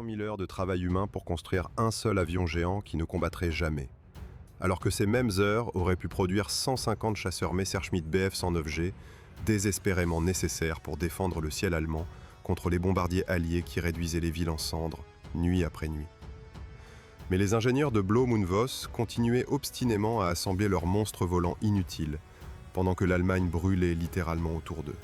000 heures de travail humain pour construire un seul avion géant qui ne combattrait jamais. Alors que ces mêmes heures auraient pu produire 150 chasseurs Messerschmitt Bf 109G, désespérément nécessaires pour défendre le ciel allemand contre les bombardiers alliés qui réduisaient les villes en cendres, nuit après nuit. Mais les ingénieurs de Blohm & Voss continuaient obstinément à assembler leurs monstres volants inutiles, pendant que l'Allemagne brûlait littéralement autour d'eux.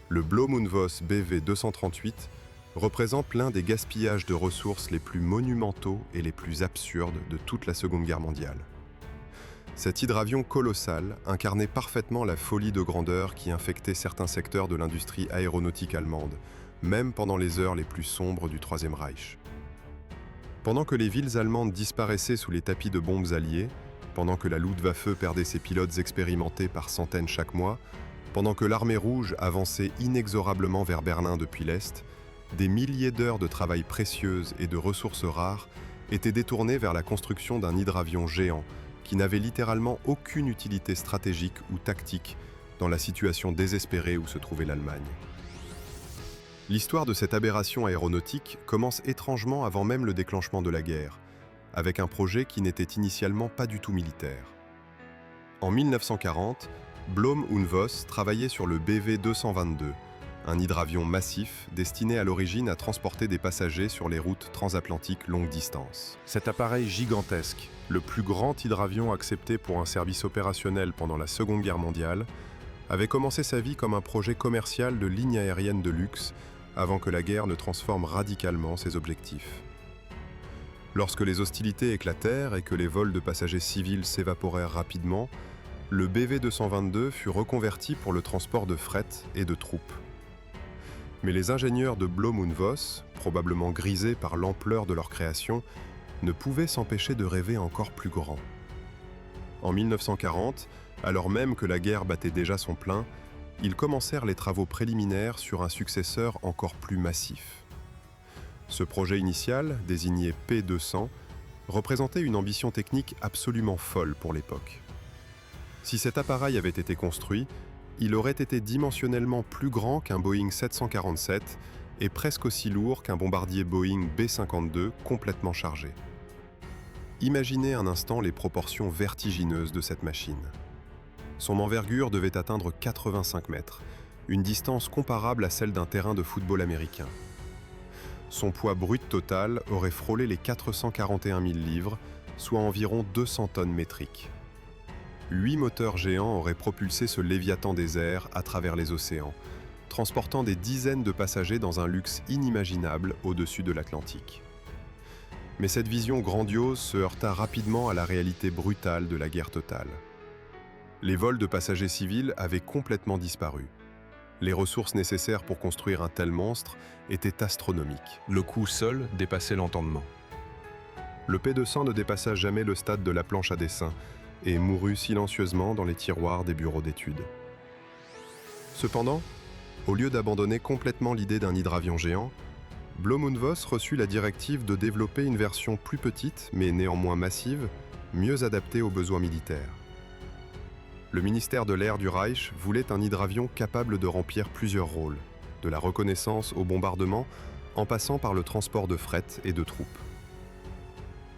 Le Blohm & Voss BV 238 représente l'un des gaspillages de ressources les plus monumentaux et les plus absurdes de toute la Seconde Guerre mondiale. Cet hydravion colossal incarnait parfaitement la folie de grandeur qui infectait certains secteurs de l'industrie aéronautique allemande, même pendant les heures les plus sombres du Troisième Reich. Pendant que les villes allemandes disparaissaient sous les tapis de bombes alliées, pendant que la Luftwaffe perdait ses pilotes expérimentés par centaines chaque mois, pendant que l'armée rouge avançait inexorablement vers Berlin depuis l'Est, des milliers d'heures de travail précieuses et de ressources rares étaient détournées vers la construction d'un hydravion géant qui n'avait littéralement aucune utilité stratégique ou tactique dans la situation désespérée où se trouvait l'Allemagne. L'histoire de cette aberration aéronautique commence étrangement avant même le déclenchement de la guerre, avec un projet qui n'était initialement pas du tout militaire. En 1940, Blohm & Voss travaillait sur le BV 222, un hydravion massif destiné à l'origine à transporter des passagers sur les routes transatlantiques longue distance. Cet appareil gigantesque, le plus grand hydravion accepté pour un service opérationnel pendant la Seconde Guerre mondiale, avait commencé sa vie comme un projet commercial de ligne aérienne de luxe avant que la guerre ne transforme radicalement ses objectifs. Lorsque les hostilités éclatèrent et que les vols de passagers civils s'évaporèrent rapidement, le BV 222 fut reconverti pour le transport de fret et de troupes. Mais les ingénieurs de Blohm & Voss, probablement grisés par l'ampleur de leur création, ne pouvaient s'empêcher de rêver encore plus grand. En 1940, alors même que la guerre battait déjà son plein, ils commencèrent les travaux préliminaires sur un successeur encore plus massif. Ce projet initial, désigné P200, représentait une ambition technique absolument folle pour l'époque. Si cet appareil avait été construit, il aurait été dimensionnellement plus grand qu'un Boeing 747 et presque aussi lourd qu'un bombardier Boeing B-52 complètement chargé. Imaginez un instant les proportions vertigineuses de cette machine. Son envergure devait atteindre 85 mètres, une distance comparable à celle d'un terrain de football américain. Son poids brut total aurait frôlé les 441 000 livres, soit environ 200 tonnes métriques. 8 moteurs géants auraient propulsé ce léviathan des airs à travers les océans, transportant des dizaines de passagers dans un luxe inimaginable au-dessus de l'Atlantique. Mais cette vision grandiose se heurta rapidement à la réalité brutale de la guerre totale. Les vols de passagers civils avaient complètement disparu. Les ressources nécessaires pour construire un tel monstre étaient astronomiques. Le coût seul dépassait l'entendement. Le P200 ne dépassa jamais le stade de la planche à dessin et mourut silencieusement dans les tiroirs des bureaux d'études. Cependant, au lieu d'abandonner complètement l'idée d'un hydravion géant, Blohm & Voss reçut la directive de développer une version plus petite, mais néanmoins massive, mieux adaptée aux besoins militaires. Le ministère de l'Air du Reich voulait un hydravion capable de remplir plusieurs rôles, de la reconnaissance au bombardement, en passant par le transport de fret et de troupes.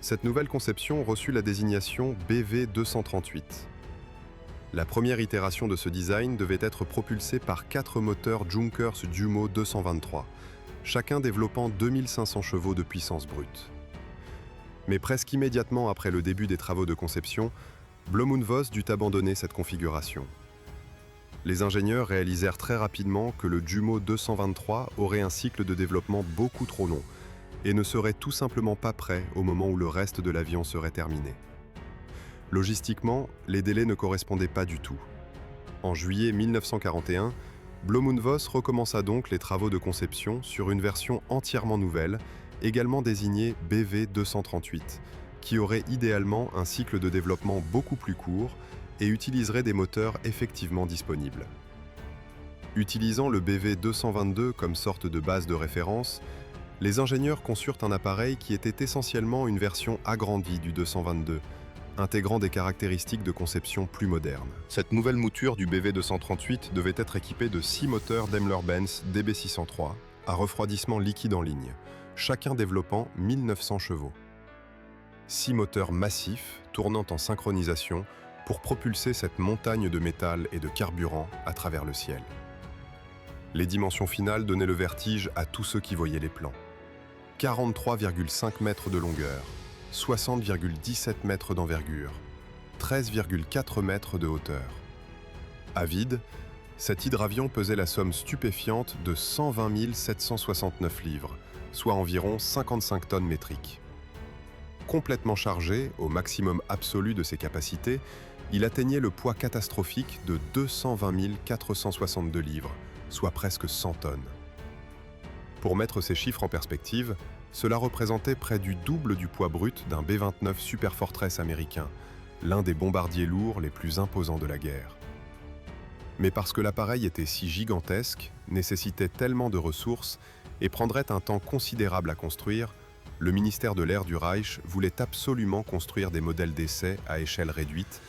Cette nouvelle conception reçut la désignation BV 238. La première itération de ce design devait être propulsée par 4 moteurs Junkers Jumo 223, chacun développant 2500 chevaux de puissance brute. Mais presque immédiatement après le début des travaux de conception, Blohm & Voss dut abandonner cette configuration. Les ingénieurs réalisèrent très rapidement que le Jumo 223 aurait un cycle de développement beaucoup trop long et ne serait tout simplement pas prêt au moment où le reste de l'avion serait terminé. Logistiquement, les délais ne correspondaient pas du tout. En juillet 1941, Blohm & Voss recommença donc les travaux de conception sur une version entièrement nouvelle, également désignée BV 238, qui aurait idéalement un cycle de développement beaucoup plus court et utiliserait des moteurs effectivement disponibles. Utilisant le BV 222 comme sorte de base de référence, les ingénieurs conçurent un appareil qui était essentiellement une version agrandie du 222, intégrant des caractéristiques de conception plus modernes. Cette nouvelle mouture du BV 238 devait être équipée de 6 moteurs Daimler-Benz DB603 à refroidissement liquide en ligne, chacun développant 1900 chevaux. 6 moteurs massifs tournant en synchronisation pour propulser cette montagne de métal et de carburant à travers le ciel. Les dimensions finales donnaient le vertige à tous ceux qui voyaient les plans. 43,5 mètres de longueur, 60,17 mètres d'envergure, 13,4 mètres de hauteur. À vide, cet hydravion pesait la somme stupéfiante de 120 769 livres, soit environ 55 tonnes métriques. Complètement chargé, au maximum absolu de ses capacités, il atteignait le poids catastrophique de 220 462 livres, soit presque 100 tonnes. Pour mettre ces chiffres en perspective, cela représentait près du double du poids brut d'un B-29 Superfortress américain, l'un des bombardiers lourds les plus imposants de la guerre. Mais parce que l'appareil était si gigantesque, nécessitait tellement de ressources et prendrait un temps considérable à construire, le ministère de l'Air du Reich voulait absolument construire des modèles d'essai à échelle réduite,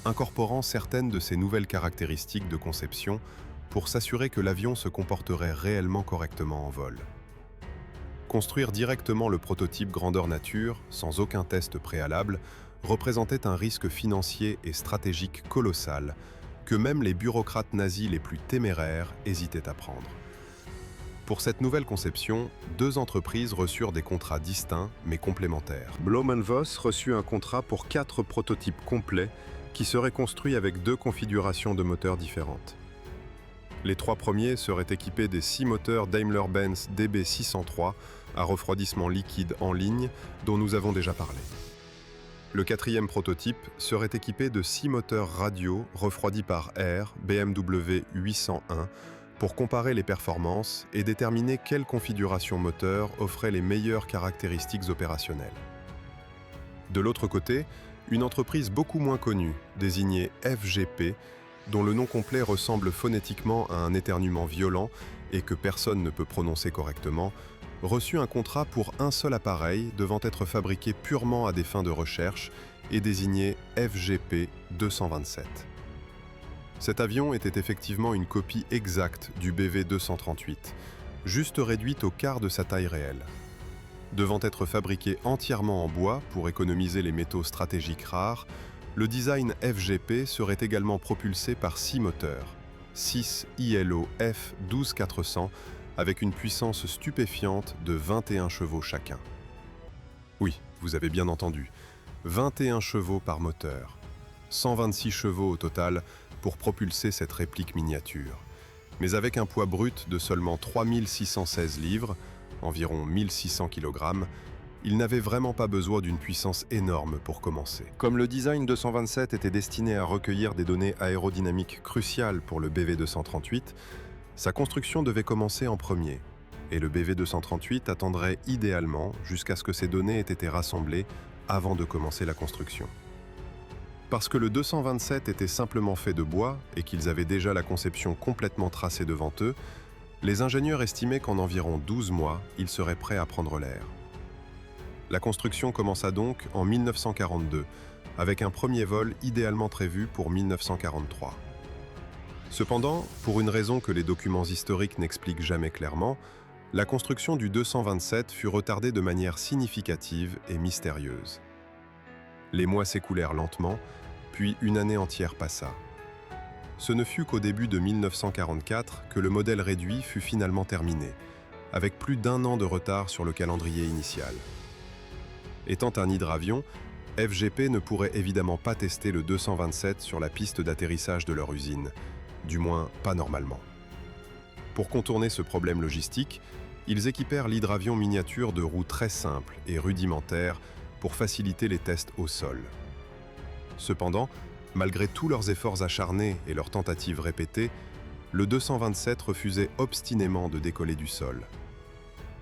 incorporant certaines de ces nouvelles caractéristiques de conception pour s'assurer que l'avion se comporterait réellement correctement en vol. Construire directement le prototype grandeur nature, sans aucun test préalable, représentait un risque financier et stratégique colossal que même les bureaucrates nazis les plus téméraires hésitaient à prendre. Pour cette nouvelle conception, 2 entreprises reçurent des contrats distincts mais complémentaires. Blohm & Voss reçut un contrat pour 4 prototypes complets qui seraient construits avec 2 configurations de moteurs différentes. Les 3 premiers seraient équipés des 6 moteurs Daimler-Benz DB603 à refroidissement liquide en ligne dont nous avons déjà parlé. Le 4e prototype serait équipé de 6 moteurs radio refroidis par air BMW 801 pour comparer les performances et déterminer quelle configuration moteur offrait les meilleures caractéristiques opérationnelles. De l'autre côté, une entreprise beaucoup moins connue, désignée FGP, dont le nom complet ressemble phonétiquement à un éternuement violent et que personne ne peut prononcer correctement, reçut un contrat pour un seul appareil devant être fabriqué purement à des fins de recherche et désigné FGP 227. Cet avion était effectivement une copie exacte du BV-238, juste réduite au quart de sa taille réelle. Devant être fabriqué entièrement en bois pour économiser les métaux stratégiques rares, le design FGP serait également propulsé par 6 moteurs, 6 ILO F12400 avec une puissance stupéfiante de 21 chevaux chacun. Oui, vous avez bien entendu, 21 chevaux par moteur, 126 chevaux au total pour propulser cette réplique miniature, mais avec un poids brut de seulement 3616 livres, environ 1600 kg, il n'avait vraiment pas besoin d'une puissance énorme pour commencer. Comme le design 227 était destiné à recueillir des données aérodynamiques cruciales pour le BV-238, sa construction devait commencer en premier, et le BV-238 attendrait idéalement jusqu'à ce que ces données aient été rassemblées avant de commencer la construction. Parce que le 227 était simplement fait de bois et qu'ils avaient déjà la conception complètement tracée devant eux, les ingénieurs estimaient qu'en environ 12 mois, ils seraient prêts à prendre l'air. La construction commença donc en 1942, avec un premier vol idéalement prévu pour 1943. Cependant, pour une raison que les documents historiques n'expliquent jamais clairement, la construction du 227 fut retardée de manière significative et mystérieuse. Les mois s'écoulèrent lentement, puis une année entière passa. Ce ne fut qu'au début de 1944 que le modèle réduit fut finalement terminé, avec plus d'1 an de retard sur le calendrier initial. Étant un hydravion, FGP ne pourrait évidemment pas tester le 227 sur la piste d'atterrissage de leur usine, du moins pas normalement. Pour contourner ce problème logistique, ils équipèrent l'hydravion miniature de roues très simples et rudimentaires pour faciliter les tests au sol. Cependant, malgré tous leurs efforts acharnés et leurs tentatives répétées, le 227 refusait obstinément de décoller du sol.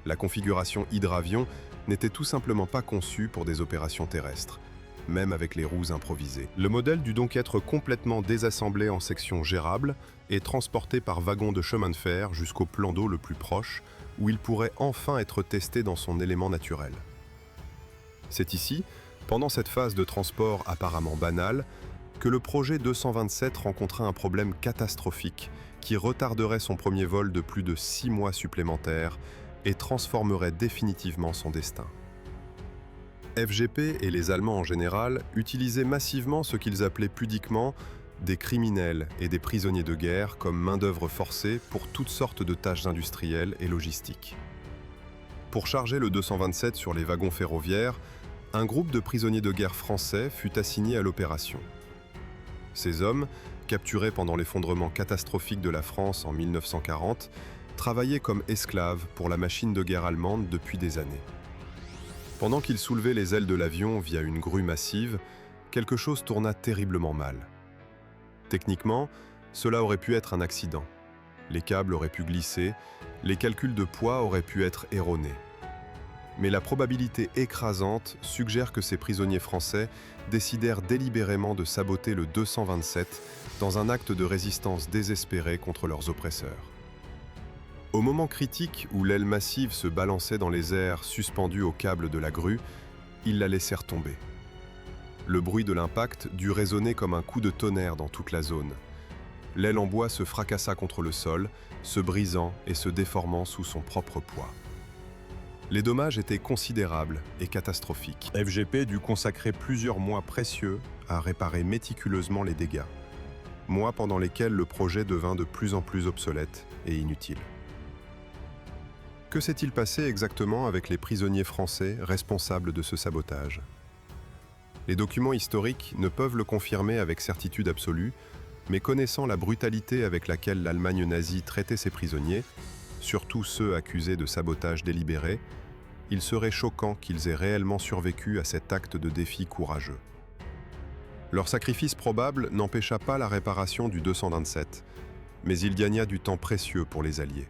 La configuration hydravion n'était tout simplement pas conçue pour des opérations terrestres, même avec les roues improvisées. Le modèle dut donc être complètement désassemblé en sections gérables et transporté par wagon de chemin de fer jusqu'au plan d'eau le plus proche, où il pourrait enfin être testé dans son élément naturel. C'est ici, pendant cette phase de transport apparemment banale, que le projet 227 rencontra un problème catastrophique qui retarderait son premier vol de plus de 6 mois supplémentaires et transformerait définitivement son destin. FGP et les Allemands en général utilisaient massivement ce qu'ils appelaient pudiquement des criminels et des prisonniers de guerre comme main-d'œuvre forcée pour toutes sortes de tâches industrielles et logistiques. Pour charger le 227 sur les wagons ferroviaires, un groupe de prisonniers de guerre français fut assigné à l'opération. Ces hommes, capturés pendant l'effondrement catastrophique de la France en 1940, travaillaient comme esclaves pour la machine de guerre allemande depuis des années. Pendant qu'ils soulevaient les ailes de l'avion via une grue massive, quelque chose tourna terriblement mal. Techniquement, cela aurait pu être un accident. Les câbles auraient pu glisser, les calculs de poids auraient pu être erronés. Mais la probabilité écrasante suggère que ces prisonniers français décidèrent délibérément de saboter le 227 dans un acte de résistance désespérée contre leurs oppresseurs. Au moment critique où l'aile massive se balançait dans les airs suspendue au câble de la grue, ils la laissèrent tomber. Le bruit de l'impact dut résonner comme un coup de tonnerre dans toute la zone. L'aile en bois se fracassa contre le sol, se brisant et se déformant sous son propre poids. Les dommages étaient considérables et catastrophiques. FGP dut consacrer plusieurs mois précieux à réparer méticuleusement les dégâts. Mois pendant lesquels le projet devint de plus en plus obsolète et inutile. Que s'est-il passé exactement avec les prisonniers français responsables de ce sabotage ? Les documents historiques ne peuvent le confirmer avec certitude absolue, mais connaissant la brutalité avec laquelle l'Allemagne nazie traitait ses prisonniers, surtout ceux accusés de sabotage délibéré, il serait choquant qu'ils aient réellement survécu à cet acte de défi courageux. Leur sacrifice probable n'empêcha pas la réparation du 227, mais il gagna du temps précieux pour les Alliés.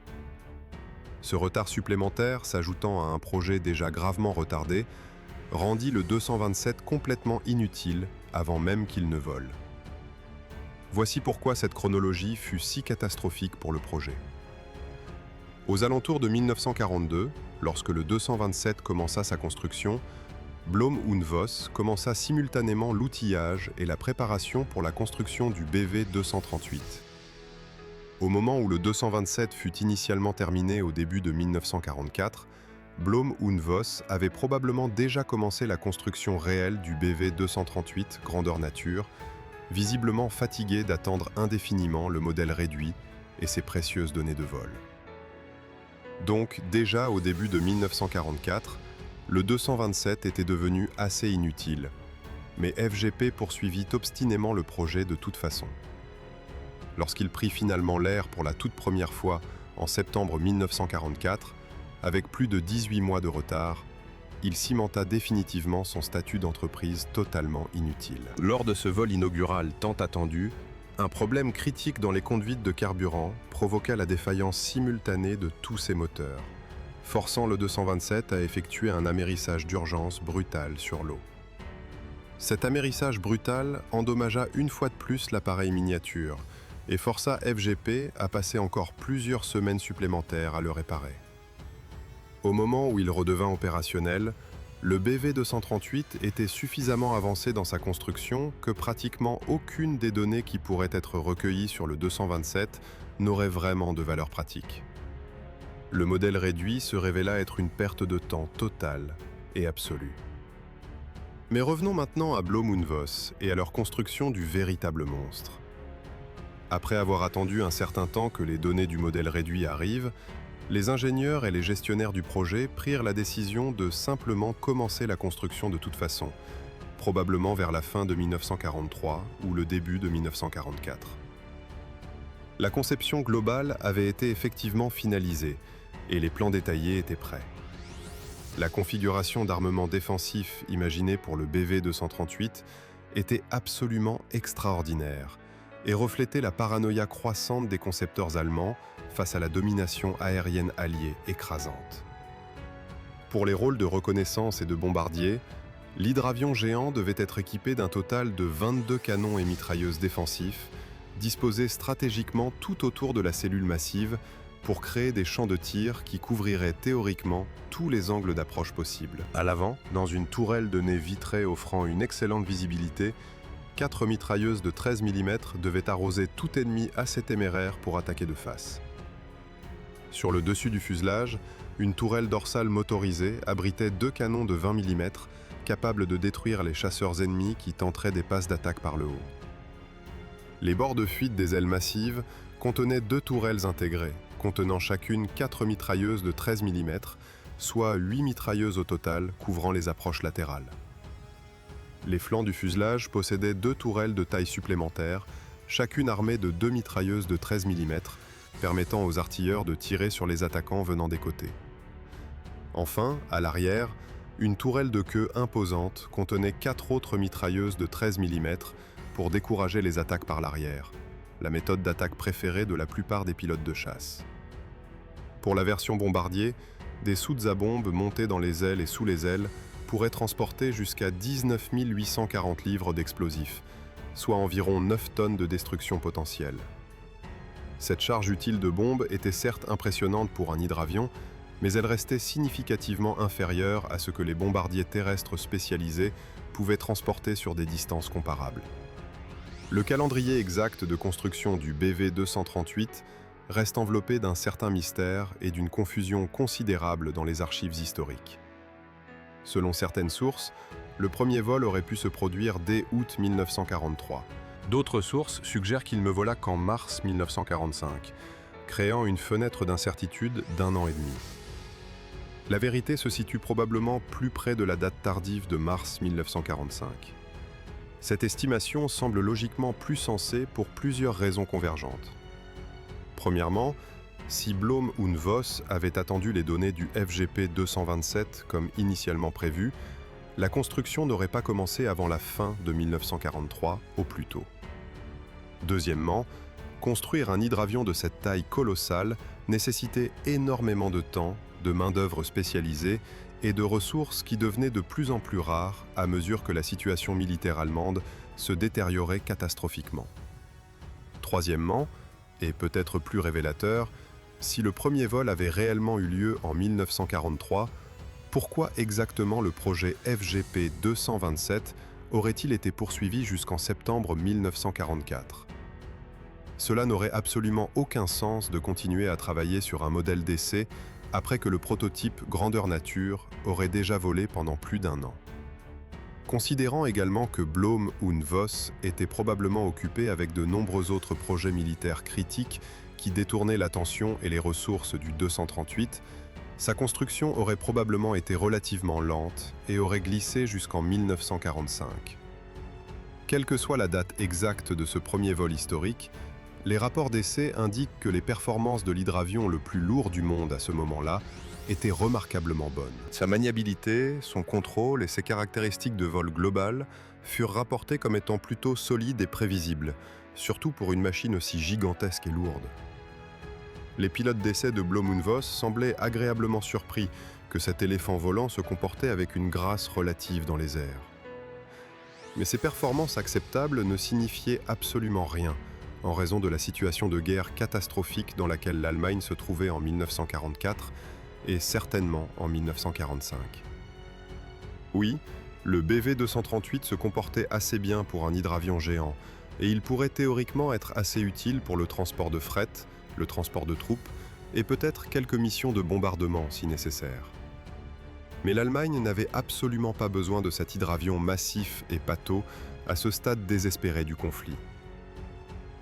Ce retard supplémentaire, s'ajoutant à un projet déjà gravement retardé, rendit le 227 complètement inutile avant même qu'il ne vole. Voici pourquoi cette chronologie fut si catastrophique pour le projet. Aux alentours de 1942, lorsque le 227 commença sa construction, Blohm und Voss commença simultanément l'outillage et la préparation pour la construction du BV 238. Au moment où le 227 fut initialement terminé au début de 1944, Blohm und Voss avait probablement déjà commencé la construction réelle du BV 238 grandeur nature, visiblement fatigué d'attendre indéfiniment le modèle réduit et ses précieuses données de vol. Donc, déjà au début de 1944, le 227 était devenu assez inutile, mais FGP poursuivit obstinément le projet de toute façon. Lorsqu'il prit finalement l'air pour la toute première fois en septembre 1944, avec plus de 18 mois de retard, il cimenta définitivement son statut d'entreprise totalement inutile. Lors de ce vol inaugural tant attendu, un problème critique dans les conduites de carburant provoqua la défaillance simultanée de tous ses moteurs, forçant le 227 à effectuer un amérissage d'urgence brutal sur l'eau. Cet amérissage brutal endommagea une fois de plus l'appareil miniature et força FGP à passer encore plusieurs semaines supplémentaires à le réparer. Au moment où il redevint opérationnel, le BV 238 était suffisamment avancé dans sa construction que pratiquement aucune des données qui pourraient être recueillies sur le 227 n'aurait vraiment de valeur pratique. Le modèle réduit se révéla être une perte de temps totale et absolue. Mais revenons maintenant à Blohm und Voss et à leur construction du véritable monstre. Après avoir attendu un certain temps que les données du modèle réduit arrivent, les ingénieurs et les gestionnaires du projet prirent la décision de simplement commencer la construction de toute façon, probablement vers la fin de 1943 ou le début de 1944. La conception globale avait été effectivement finalisée et les plans détaillés étaient prêts. La configuration d'armement défensif imaginée pour le BV 238 était absolument extraordinaire et reflétait la paranoïa croissante des concepteurs allemands face à la domination aérienne alliée écrasante. Pour les rôles de reconnaissance et de bombardier, l'hydravion géant devait être équipé d'un total de 22 canons et mitrailleuses défensifs, disposés stratégiquement tout autour de la cellule massive pour créer des champs de tir qui couvriraient théoriquement tous les angles d'approche possibles. À l'avant, dans une tourelle de nez vitrée offrant une excellente visibilité, 4 mitrailleuses de 13 mm devaient arroser tout ennemi assez téméraire pour attaquer de face. Sur le dessus du fuselage, Une tourelle dorsale motorisée abritait 2 canons de 20 mm capables de détruire les chasseurs ennemis qui tenteraient des passes d'attaque par le haut. Les bords de fuite des ailes massives contenaient 2 tourelles intégrées, contenant chacune 4 mitrailleuses de 13 mm, soit 8 mitrailleuses au total couvrant les approches latérales. Les flancs du fuselage possédaient 2 tourelles de taille supplémentaire, chacune armée de 2 mitrailleuses de 13 mm, permettant aux artilleurs de tirer sur les attaquants venant des côtés. Enfin, à l'arrière, une tourelle de queue imposante contenait 4 autres mitrailleuses de 13 mm pour décourager les attaques par l'arrière, la méthode d'attaque préférée de la plupart des pilotes de chasse. Pour la version bombardier, des soutes à bombes montées dans les ailes et sous les ailes pourraient transporter jusqu'à 19 840 livres d'explosifs, soit environ 9 tonnes de destruction potentielle. Cette charge utile de bombes était certes impressionnante pour un hydravion, mais elle restait significativement inférieure à ce que les bombardiers terrestres spécialisés pouvaient transporter sur des distances comparables. Le calendrier exact de construction du BV-238 reste enveloppé d'un certain mystère et d'une confusion considérable dans les archives historiques. Selon certaines sources, le premier vol aurait pu se produire dès août 1943. D'autres sources suggèrent qu'il ne vola qu'en mars 1945, créant une fenêtre d'incertitude d'1 an et demi. La vérité se situe probablement plus près de la date tardive de mars 1945. Cette estimation semble logiquement plus sensée pour plusieurs raisons convergentes. Premièrement, si Blohm und Voss avait attendu les données du FGP 227 comme initialement prévu, la construction n'aurait pas commencé avant la fin de 1943 au plus tôt. Deuxièmement, construire un hydravion de cette taille colossale nécessitait énormément de temps, de main-d'œuvre spécialisée et de ressources qui devenaient de plus en plus rares à mesure que la situation militaire allemande se détériorait catastrophiquement. Troisièmement, et peut-être plus révélateur, si le premier vol avait réellement eu lieu en 1943, pourquoi exactement le projet FGP 227 aurait-il été poursuivi jusqu'en septembre 1944 ? Cela n'aurait absolument aucun sens de continuer à travailler sur un modèle d'essai après que le prototype grandeur nature aurait déjà volé pendant plus d'1 an. Considérant également que Blohm und Voss était probablement occupé avec de nombreux autres projets militaires critiques qui détournaient l'attention et les ressources du 238, sa construction aurait probablement été relativement lente et aurait glissé jusqu'en 1945. Quelle que soit la date exacte de ce premier vol historique, les rapports d'essai indiquent que les performances de l'hydravion le plus lourd du monde à ce moment-là étaient remarquablement bonnes. Sa maniabilité, son contrôle et ses caractéristiques de vol global furent rapportés comme étant plutôt solides et prévisibles, surtout pour une machine aussi gigantesque et lourde. Les pilotes d'essai de Blohm und Voss semblaient agréablement surpris que cet éléphant volant se comportait avec une grâce relative dans les airs. Mais ces performances acceptables ne signifiaient absolument rien, en raison de la situation de guerre catastrophique dans laquelle l'Allemagne se trouvait en 1944 et certainement en 1945. Oui, le BV-238 se comportait assez bien pour un hydravion géant et il pourrait théoriquement être assez utile pour le transport de fret, le transport de troupes et peut-être quelques missions de bombardement si nécessaire. Mais l'Allemagne n'avait absolument pas besoin de cet hydravion massif et pâteau à ce stade désespéré du conflit.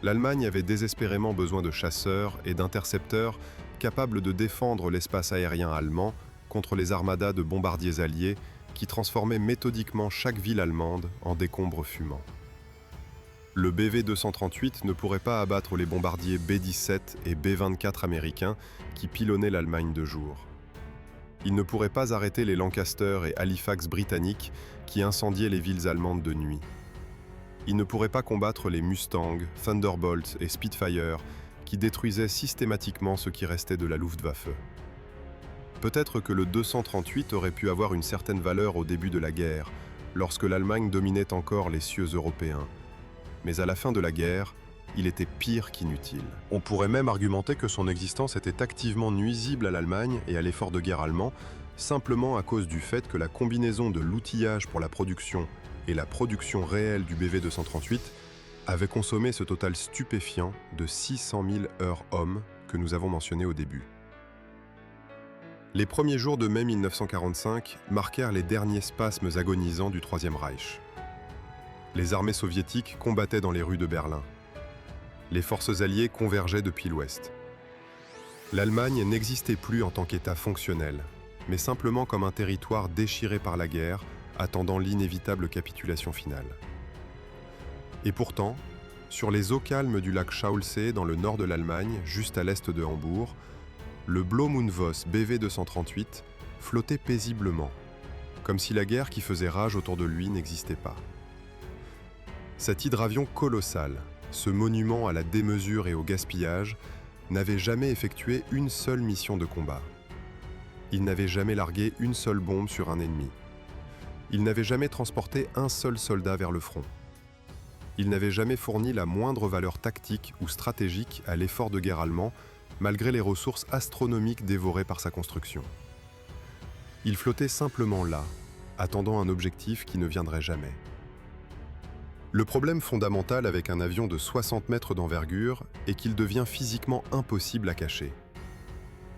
L'Allemagne avait désespérément besoin de chasseurs et d'intercepteurs capables de défendre l'espace aérien allemand contre les armadas de bombardiers alliés qui transformaient méthodiquement chaque ville allemande en décombres fumants. Le BV-238 ne pourrait pas abattre les bombardiers B-17 et B-24 américains qui pilonnaient l'Allemagne de jour. Il ne pourrait pas arrêter les Lancaster et Halifax britanniques qui incendiaient les villes allemandes de nuit. Il ne pourrait pas combattre les Mustang, Thunderbolt et Spitfire qui détruisaient systématiquement ce qui restait de la Luftwaffe. Peut-être que le 238 aurait pu avoir une certaine valeur au début de la guerre, lorsque l'Allemagne dominait encore les cieux européens. Mais à la fin de la guerre, il était pire qu'inutile. On pourrait même argumenter que son existence était activement nuisible à l'Allemagne et à l'effort de guerre allemand, simplement à cause du fait que la combinaison de l'outillage pour la production et la production réelle du BV-238 avait consommé ce total stupéfiant de 600 000 heures hommes que nous avons mentionné au début. Les premiers jours de mai 1945 marquèrent les derniers spasmes agonisants du Troisième Reich. Les armées soviétiques combattaient dans les rues de Berlin. Les forces alliées convergeaient depuis l'Ouest. L'Allemagne n'existait plus en tant qu'État fonctionnel, mais simplement comme un territoire déchiré par la guerre, attendant l'inévitable capitulation finale. Et pourtant, sur les eaux calmes du lac Schauelsee dans le nord de l'Allemagne, juste à l'est de Hambourg, le Blohm-und-Voss BV-238 flottait paisiblement, comme si la guerre qui faisait rage autour de lui n'existait pas. Cet hydravion colossal, ce monument à la démesure et au gaspillage, n'avait jamais effectué une seule mission de combat. Il n'avait jamais largué une seule bombe sur un ennemi. Il n'avait jamais transporté un seul soldat vers le front. Il n'avait jamais fourni la moindre valeur tactique ou stratégique à l'effort de guerre allemand, malgré les ressources astronomiques dévorées par sa construction. Il flottait simplement là, attendant un objectif qui ne viendrait jamais. Le problème fondamental avec un avion de 60 mètres d'envergure est qu'il devient physiquement impossible à cacher.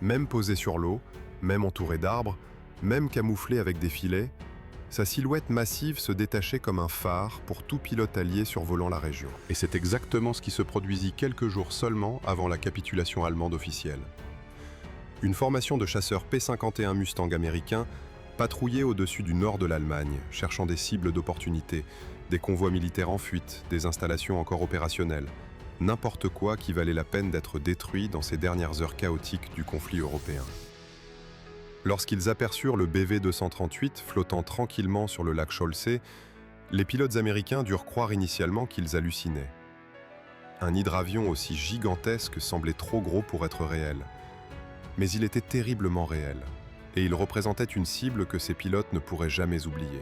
Même posé sur l'eau, même entouré d'arbres, même camouflé avec des filets, sa silhouette massive se détachait comme un phare pour tout pilote allié survolant la région. Et c'est exactement ce qui se produisit quelques jours seulement avant la capitulation allemande officielle. Une formation de chasseurs P-51 Mustang américains patrouillait au-dessus du nord de l'Allemagne, cherchant des cibles d'opportunité, des convois militaires en fuite, des installations encore opérationnelles, n'importe quoi qui valait la peine d'être détruit dans ces dernières heures chaotiques du conflit européen. Lorsqu'ils aperçurent le BV-238 flottant tranquillement sur le lac Schauelsee, les pilotes américains durent croire initialement qu'ils hallucinaient. Un hydravion aussi gigantesque semblait trop gros pour être réel. Mais il était terriblement réel, et il représentait une cible que ces pilotes ne pourraient jamais oublier.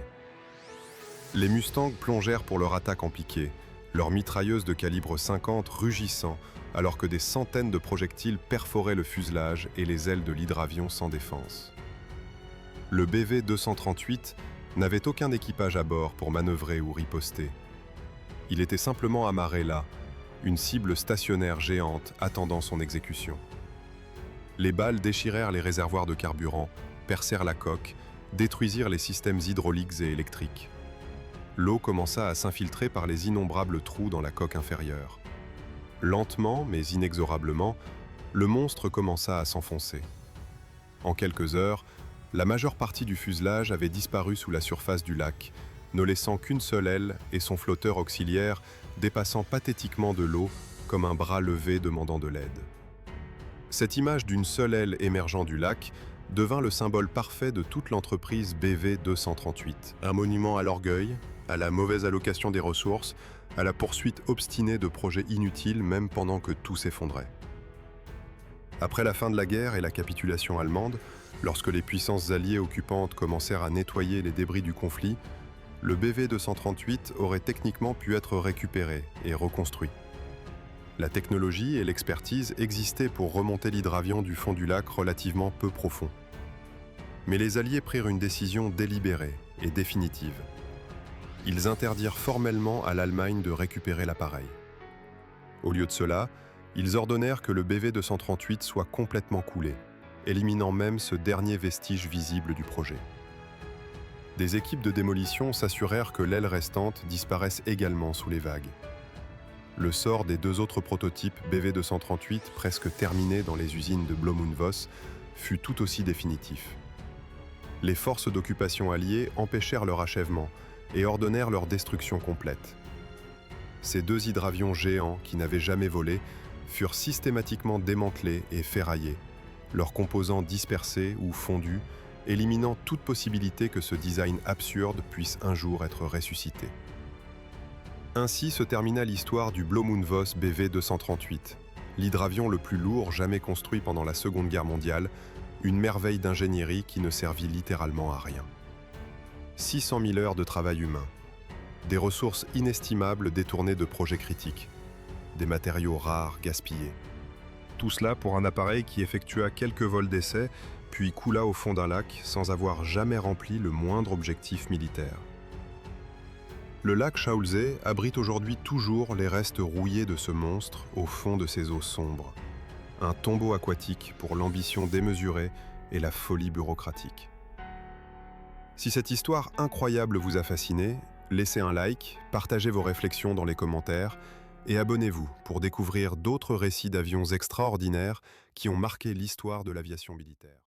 Les Mustangs plongèrent pour leur attaque en piqué, leurs mitrailleuses de calibre 50 rugissant, alors que des centaines de projectiles perforaient le fuselage et les ailes de l'hydravion sans défense. Le BV-238 n'avait aucun équipage à bord pour manœuvrer ou riposter. Il était simplement amarré là, une cible stationnaire géante attendant son exécution. Les balles déchirèrent les réservoirs de carburant, percèrent la coque, détruisirent les systèmes hydrauliques et électriques. L'eau commença à s'infiltrer par les innombrables trous dans la coque inférieure. Lentement, mais inexorablement, le monstre commença à s'enfoncer. En quelques heures, la majeure partie du fuselage avait disparu sous la surface du lac, ne laissant qu'une seule aile et son flotteur auxiliaire dépassant pathétiquement de l'eau comme un bras levé demandant de l'aide. Cette image d'une seule aile émergeant du lac devint le symbole parfait de toute l'entreprise BV-238. Un monument à l'orgueil, à la mauvaise allocation des ressources, à la poursuite obstinée de projets inutiles même pendant que tout s'effondrait. Après la fin de la guerre et la capitulation allemande, lorsque les puissances alliées occupantes commencèrent à nettoyer les débris du conflit, le BV-238 aurait techniquement pu être récupéré et reconstruit. La technologie et l'expertise existaient pour remonter l'hydravion du fond du lac relativement peu profond. Mais les Alliés prirent une décision délibérée et définitive. Ils interdirent formellement à l'Allemagne de récupérer l'appareil. Au lieu de cela, ils ordonnèrent que le BV-238 soit complètement coulé, éliminant même ce dernier vestige visible du projet. Des équipes de démolition s'assurèrent que l'aile restante disparaisse également sous les vagues. Le sort des deux autres prototypes BV-238, presque terminés dans les usines de Blohm-und-Voss, fut tout aussi définitif. Les forces d'occupation alliées empêchèrent leur achèvement et ordonnèrent leur destruction complète. Ces deux hydravions géants qui n'avaient jamais volé furent systématiquement démantelés et ferraillés, leurs composants dispersés ou fondus, éliminant toute possibilité que ce design absurde puisse un jour être ressuscité. Ainsi se termina l'histoire du Blohm-und-Voss BV-238, l'hydravion le plus lourd jamais construit pendant la Seconde Guerre mondiale, une merveille d'ingénierie qui ne servit littéralement à rien. 600 000 heures de travail humain, des ressources inestimables détournées de projets critiques, des matériaux rares gaspillés. Tout cela pour un appareil qui effectua quelques vols d'essai, puis coula au fond d'un lac sans avoir jamais rempli le moindre objectif militaire. Le lac Schauelsee abrite aujourd'hui toujours les restes rouillés de ce monstre au fond de ses eaux sombres. Un tombeau aquatique pour l'ambition démesurée et la folie bureaucratique. Si cette histoire incroyable vous a fasciné, laissez un like, partagez vos réflexions dans les commentaires et abonnez-vous pour découvrir d'autres récits d'avions extraordinaires qui ont marqué l'histoire de l'aviation militaire.